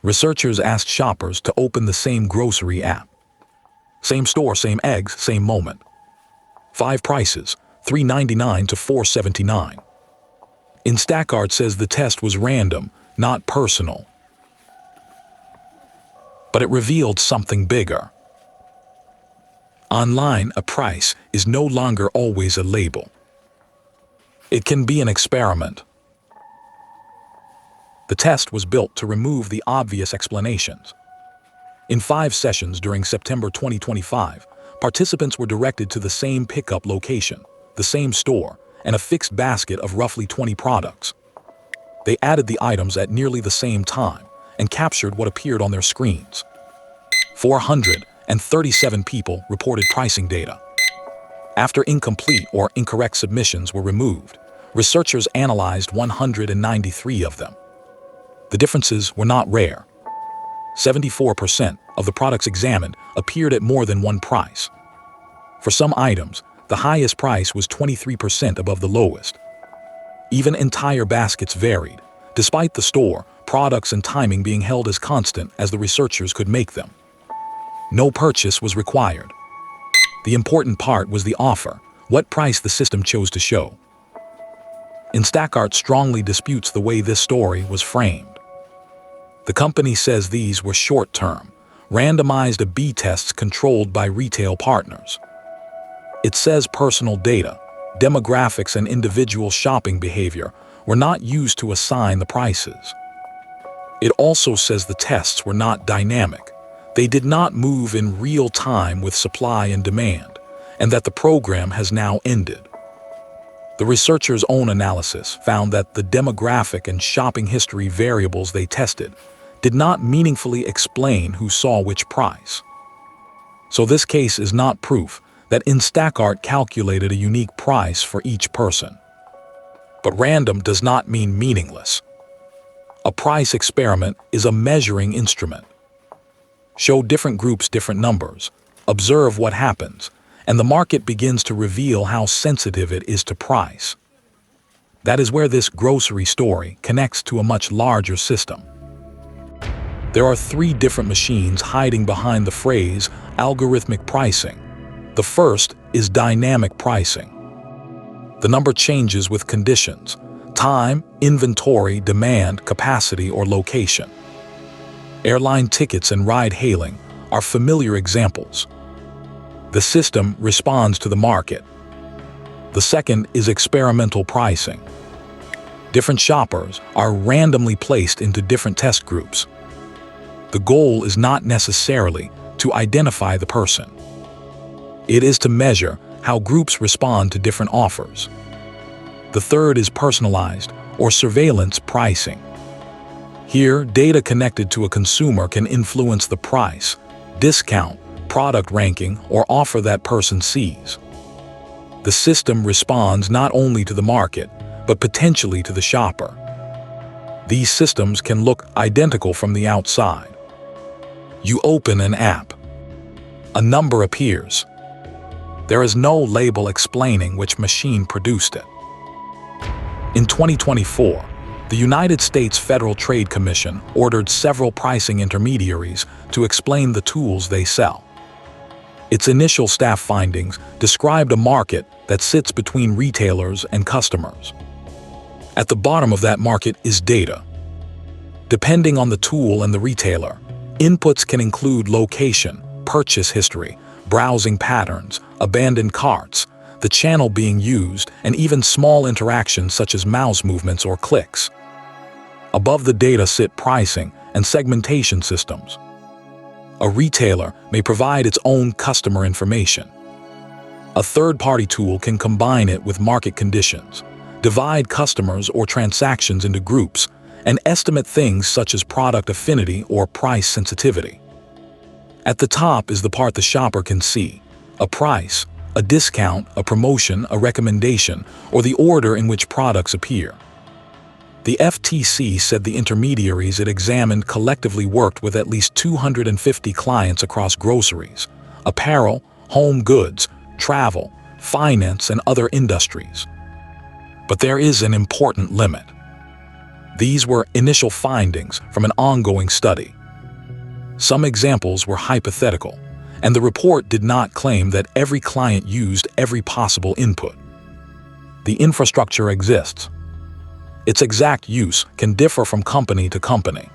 Researchers asked shoppers to open the same grocery app. Same store, same eggs, same moment. 5 prices, $3.99 to $4.79. Instacart says the test was random, not personal. But it revealed something bigger. Online, a price is no longer always a label. It can be an experiment. The test was built to remove the obvious explanations. In 5 sessions during September 2025, participants were directed to the same pickup location, the same store, and a fixed basket of roughly 20 products. They added the items at nearly the same time and captured what appeared on their screens. 437 people reported pricing data. After incomplete or incorrect submissions were removed, researchers analyzed 193 of them. The differences were not rare. 74% of the products examined appeared at more than one price. For some items, the highest price was 23% above the lowest. Even entire baskets varied, despite the store, products and timing being held as constant as the researchers could make them. No purchase was required. The important part was the offer, what price the system chose to show. Instacart strongly disputes the way this story was framed. The company says these were short-term, randomized A/B tests controlled by retail partners. It says personal data, demographics, and individual shopping behavior were not used to assign the prices. It also says the tests were not dynamic. They did not move in real time with supply and demand, and that the program has now ended. The researchers' own analysis found that the demographic and shopping history variables they tested did not meaningfully explain who saw which price. So this case is not proof that Instacart calculated a unique price for each person. But random does not mean meaningless. A price experiment is a measuring instrument. Show different groups different numbers, observe what happens, and the market begins to reveal how sensitive it is to price. That is where this grocery story connects to a much larger system. There are 3 different machines hiding behind the phrase algorithmic pricing. The first is dynamic pricing. The number changes with conditions: time, inventory, demand, capacity, or location. Airline tickets and ride-hailing are familiar examples. The system responds to the market. The second is experimental pricing. Different shoppers are randomly placed into different test groups. The goal is not necessarily to identify the person. It is to measure how groups respond to different offers. The third is personalized or surveillance pricing. Here, data connected to a consumer can influence the price, discount, product ranking, or offer that person sees. The system responds not only to the market, but potentially to the shopper. These systems can look identical from the outside. You open an app. A number appears. There is no label explaining which machine produced it. In 2024, the United States Federal Trade Commission ordered several pricing intermediaries to explain the tools they sell. Its initial staff findings described a market that sits between retailers and customers. At the bottom of that market is data. Depending on the tool and the retailer, inputs can include location, purchase history, browsing patterns, abandoned carts, the channel being used, and even small interactions such as mouse movements or clicks. Above the data sit pricing and segmentation systems. A retailer may provide its own customer information. A third-party tool can combine it with market conditions, divide customers or transactions into groups, and estimate things such as product affinity or price sensitivity. At the top is the part the shopper can see: a price, a discount, a promotion, a recommendation, or the order in which products appear. The FTC said the intermediaries it examined collectively worked with at least 250 clients across groceries, apparel, home goods, travel, finance, and other industries. But there is an important limit. These were initial findings from an ongoing study. Some examples were hypothetical, and the report did not claim that every client used every possible input. The infrastructure exists. Its exact use can differ from company to company.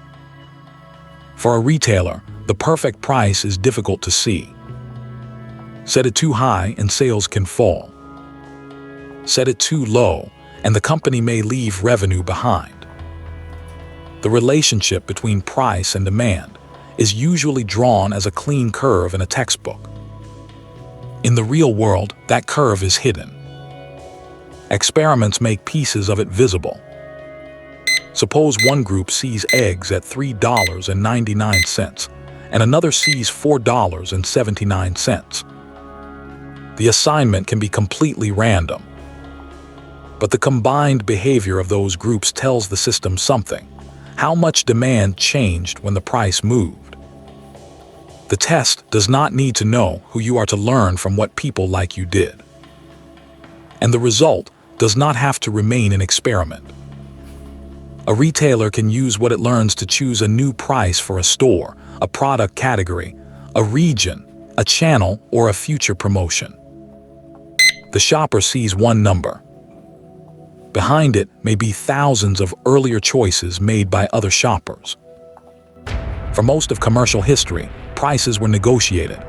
For a retailer, the perfect price is difficult to see. Set it too high and sales can fall. Set it too low and the company may leave revenue behind. The relationship between price and demand is usually drawn as a clean curve in a textbook. In the real world, that curve is hidden. Experiments make pieces of it visible. Suppose one group sees eggs at $3.99 and another sees $4.79. The assignment can be completely random, but the combined behavior of those groups tells the system something. How much demand changed when the price moved? The test does not need to know who you are to learn from what people like you did. And the result does not have to remain an experiment. A retailer can use what it learns to choose a new price for a store, a product category, a region, a channel, or a future promotion. The shopper sees one number. Behind it may be thousands of earlier choices made by other shoppers. For most of commercial history, prices were negotiated.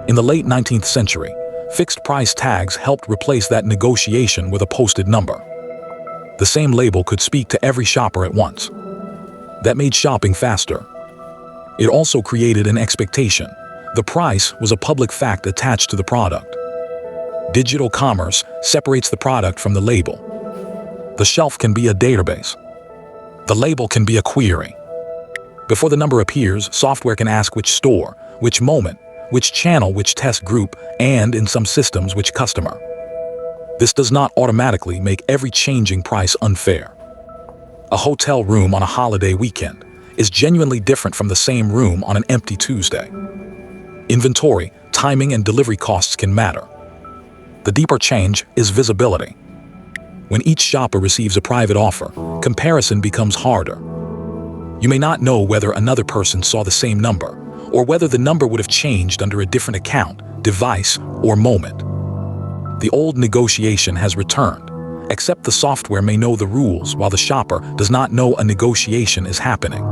In the late 19th century, fixed price tags helped replace that negotiation with a posted number. The same label could speak to every shopper at once. That made shopping faster. It also created an expectation. The price was a public fact attached to the product. Digital commerce separates the product from the label. The shelf can be a database. The label can be a query. Before the number appears, software can ask which store, which moment, which channel, which test group, and, in some systems, which customer. This does not automatically make every changing price unfair. A hotel room on a holiday weekend is genuinely different from the same room on an empty Tuesday. Inventory, timing, and delivery costs can matter. The deeper change is visibility. When each shopper receives a private offer, comparison becomes harder. You may not know whether another person saw the same number, or whether the number would have changed under a different account, device, or moment. The old negotiation has returned, except the software may know the rules while the shopper does not know a negotiation is happening.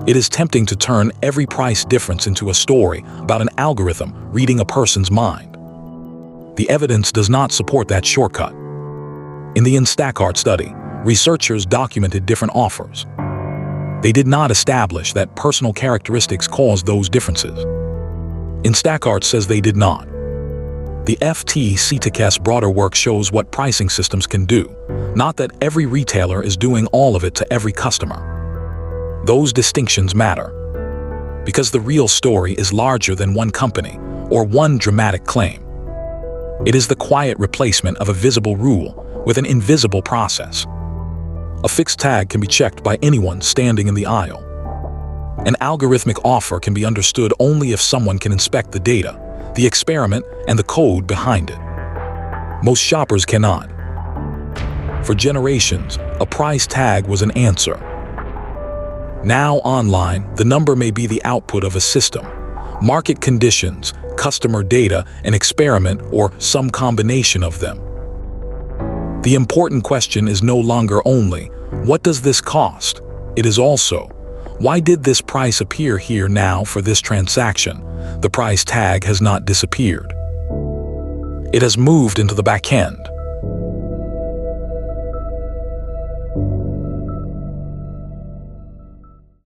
It is tempting to turn every price difference into a story about an algorithm reading a person's mind. The evidence does not support that shortcut. In the Instacart study, researchers documented different offers. They did not establish that personal characteristics caused those differences. Instacart says they did not. The FTC's broader work shows what pricing systems can do, not that every retailer is doing all of it to every customer. Those distinctions matter, because the real story is larger than one company or one dramatic claim. It is the quiet replacement of a visible rule with an invisible process. A fixed tag can be checked by anyone standing in the aisle. An algorithmic offer can be understood only if someone can inspect the data, the experiment, and the code behind it. Most shoppers cannot. For generations, a price tag was an answer. Now online, the number may be the output of a system, market conditions, customer data, an experiment, or some combination of them. The important question is no longer only, what does this cost? It is also, why did this price appear here now for this transaction? The price tag has not disappeared. It has moved into the back end.